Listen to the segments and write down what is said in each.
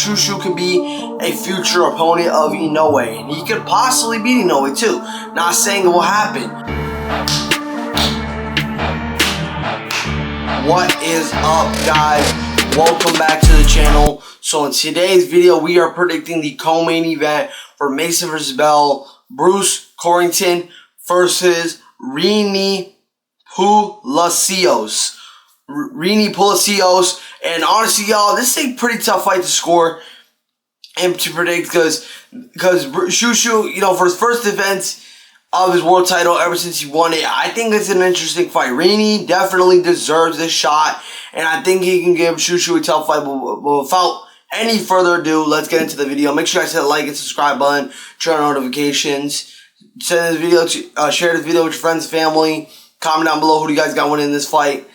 Shu Shu could be a future opponent of Inoue, and he could possibly beat Inoue too. Not saying it will happen. What is up, guys? Welcome back to the channel. So in today's video, we are predicting the co-main event for Mason vs. Bell, Bruce Carrington versus Rene Palacios. Rene Palacios, and honestly, y'all, this is a pretty tough fight to score and to predict because Shu Shu, you know, for his first defense of his world title ever since he won it, I think it's an interesting fight. Rene definitely deserves this shot, and I think he can give Shu Shu a tough fight. But without any further ado, let's get into the video. Make sure you guys hit the like and subscribe button, turn on notifications, send this video to, share this video with your friends and family. Comment down below who do you guys got winning this fight.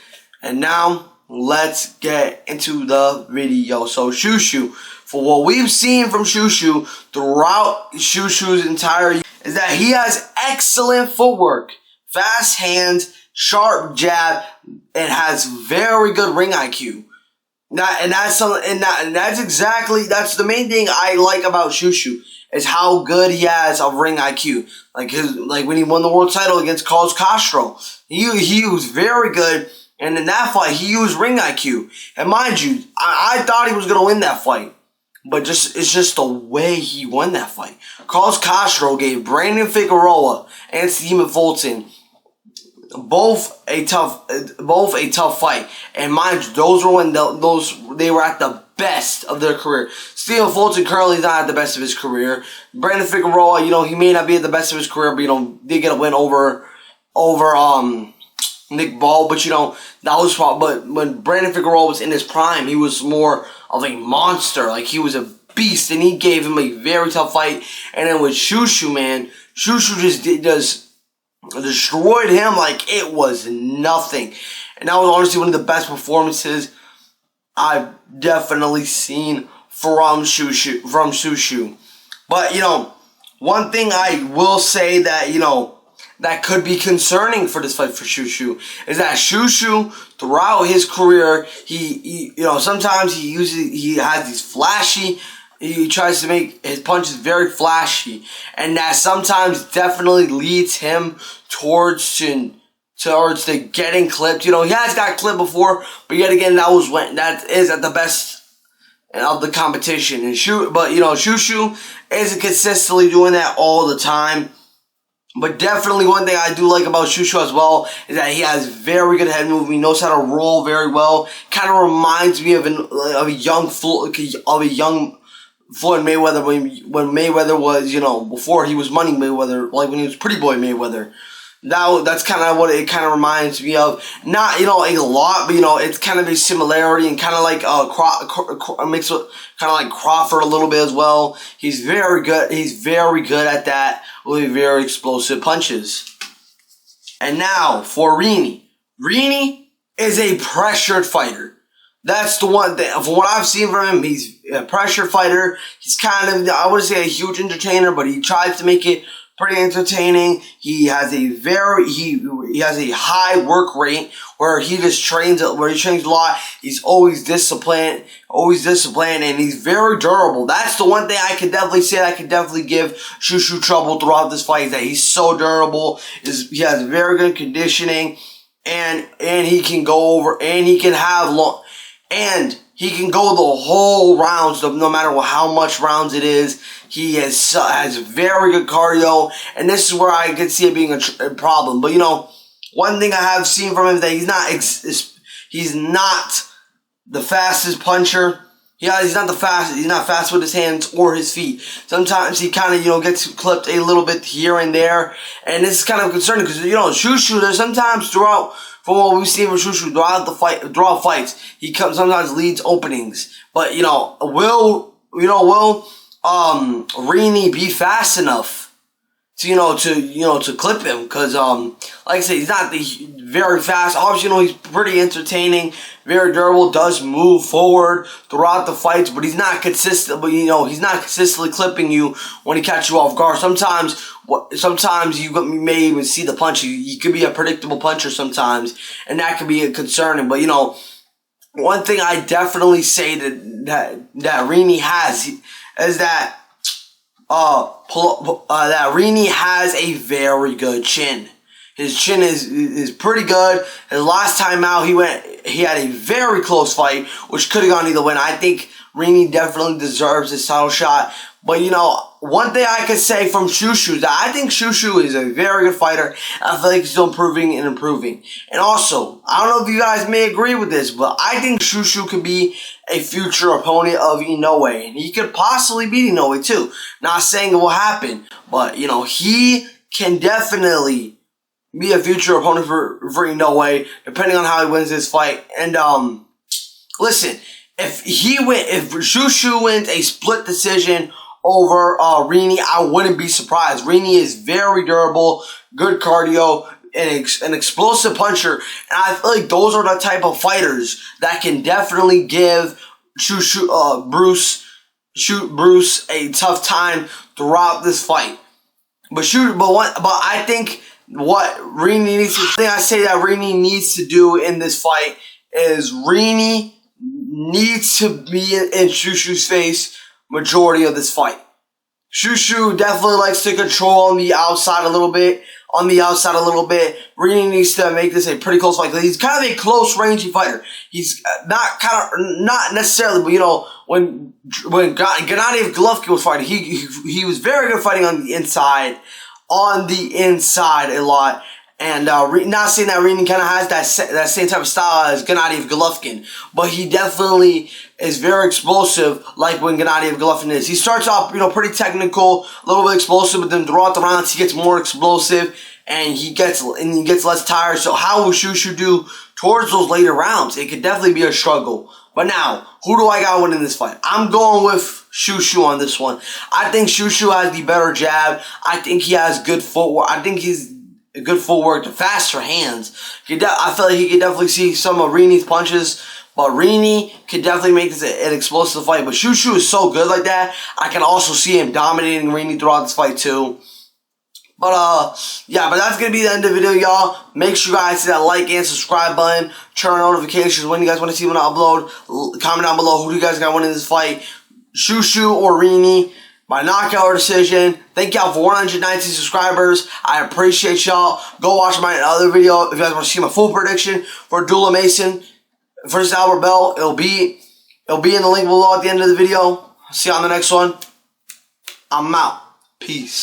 And now, let's get into the video. So, Shu Shu, for what we've seen from Shu Shu throughout Shu Shu's entire year, is that he has excellent footwork, fast hands, sharp jab, and has very good ring IQ. That's the main thing I like about Shu Shu, is how good he has of ring IQ. Like when he won the world title against Carlos Castro, he was very good. And in that fight, he used ring IQ. And mind you, I thought he was going to win that fight. But it's just the way he won that fight. Carlos Castro gave Brandon Figueroa and Stephen Fulton both a tough fight. And mind you, those were when they were at the best of their career. Stephen Fulton currently is not at the best of his career. Brandon Figueroa, you know, he may not be at the best of his career, but you know, did get a win over Nick Ball, but you know, that was but when Brandon Figueroa was in his prime, he was more of a monster. Like, he was a beast, and he gave him a very tough fight. And then with Shu Shu, man, Shu Shu just destroyed him like it was nothing. And that was honestly one of the best performances I've definitely seen from Shu Shu. But, you know, one thing I will say that, you know, that could be concerning for this fight for Shu Shu is that Shu Shu, throughout his career, he you know, sometimes he has these flashy, he tries to make his punches very flashy, and that sometimes definitely leads him towards the getting clipped. You know, he has got clipped before, but yet again, that is at the best of the competition. And Shu Shu isn't consistently doing that all the time. But definitely one thing I do like about Shu Shu as well is that he has very good head movement. He knows how to roll very well. Kind of reminds me of a young Floyd Mayweather when Mayweather was, you know, before he was Money Mayweather, like when he was Pretty Boy Mayweather. That's kind of what it kind of reminds me of. Not, you know, a lot, but you know, it's kind of a similarity, and kind of like mixed with kind of like Crawford a little bit as well. He's very good. He's very good at that, with very explosive punches. And now for Rene. Rene is a pressured fighter. That's the one thing. From what I've seen from him, he's a pressure fighter. He's kind of, I wouldn't say a huge entertainer, but he tries to make it pretty entertaining. He has a high work rate where he trains a lot. He's always disciplined, and he's very durable. That's the one thing I could definitely say that I could definitely give Shu Shu trouble throughout this fight, is that he's so durable. He has very good conditioning, and he can go over, and he can have long, and he can go the whole rounds, no matter how much rounds it is. He has very good cardio, and this is where I could see it being a problem. But you know, one thing I have seen from him is that he's not the fastest puncher. He's not fast with his hands or his feet. Sometimes he kind of, you know, gets clipped a little bit here and there, and this is kind of concerning because, you know, Shu Shu, there's sometimes from what we've seen from Shu Shu throughout fights, he sometimes leads openings. But you know, will Rene be fast enough to clip him? Because like I said, he's not very fast. Obviously, you know, he's pretty entertaining, very durable, does move forward throughout the fights, but he's not consistent. But you know, he's not consistently clipping you when he catches you off guard. Sometimes you may even see the punch. He could be a predictable puncher sometimes, and that could be concerning. But you know, one thing I definitely say that Rene has is that that Rene has a very good chin. His chin is pretty good. His last time out, he had a very close fight, which could have gone either way. I think Rene definitely deserves his title shot. But, you know, one thing I could say from Shu Shu is that I think Shu Shu is a very good fighter. I feel like he's still improving and improving. And also, I don't know if you guys may agree with this, but I think Shu Shu could be a future opponent of Inoue. And he could possibly beat Inoue too. Not saying it will happen, but, you know, he can definitely be a future opponent for Inoue, depending on how he wins this fight. And, listen, if Shu Shu wins a split decision over Rene, I wouldn't be surprised. Rene is very durable, good cardio, an explosive puncher, and I feel like those are the type of fighters that can definitely give Bruce a tough time throughout this fight. But I think what Rene needs to, the thing I say that Rene needs to do in this fight is Rene needs to be in Shu Shu's face majority of this fight. Shu Shu definitely likes to control on the outside a little bit. Rene needs to make this a pretty close fight. He's kind of a close rangey fighter. He's not necessarily, but you know, when Gennady Golovkin was fighting, he was very good fighting on the inside a lot. And not saying that Rene kind of has that same type of style as Gennady Golovkin, but he definitely is very explosive, like when Gennady Golovkin is. He starts off, you know, pretty technical, a little bit explosive, but then throughout the rounds he gets more explosive and he gets less tired. So how will Shu Shu do towards those later rounds? It could definitely be a struggle. But now, who do I got winning this fight? I'm going with Shu Shu on this one. I think Shu Shu has the better jab. I think he has good footwork. I think he's good footwork, the faster hands. I feel like he could definitely see some of Rene's punches, but Rene could definitely make this an explosive fight. But Shu Shu is so good like that, I can also see him dominating Rene throughout this fight too. But yeah, but that's gonna be the end of the video, y'all. Make sure you guys hit that like and subscribe button, turn on notifications when you guys want to see when I upload. Comment down below who do you guys got winning this fight, Shu Shu or Rene, by knockout or decision. Thank y'all for 119 subscribers. I appreciate y'all. Go watch my other video if you guys want to see my full prediction for Dula Mason versus Albert Bell. It'll be in the link below at the end of the video. See you on the next one. I'm out. Peace.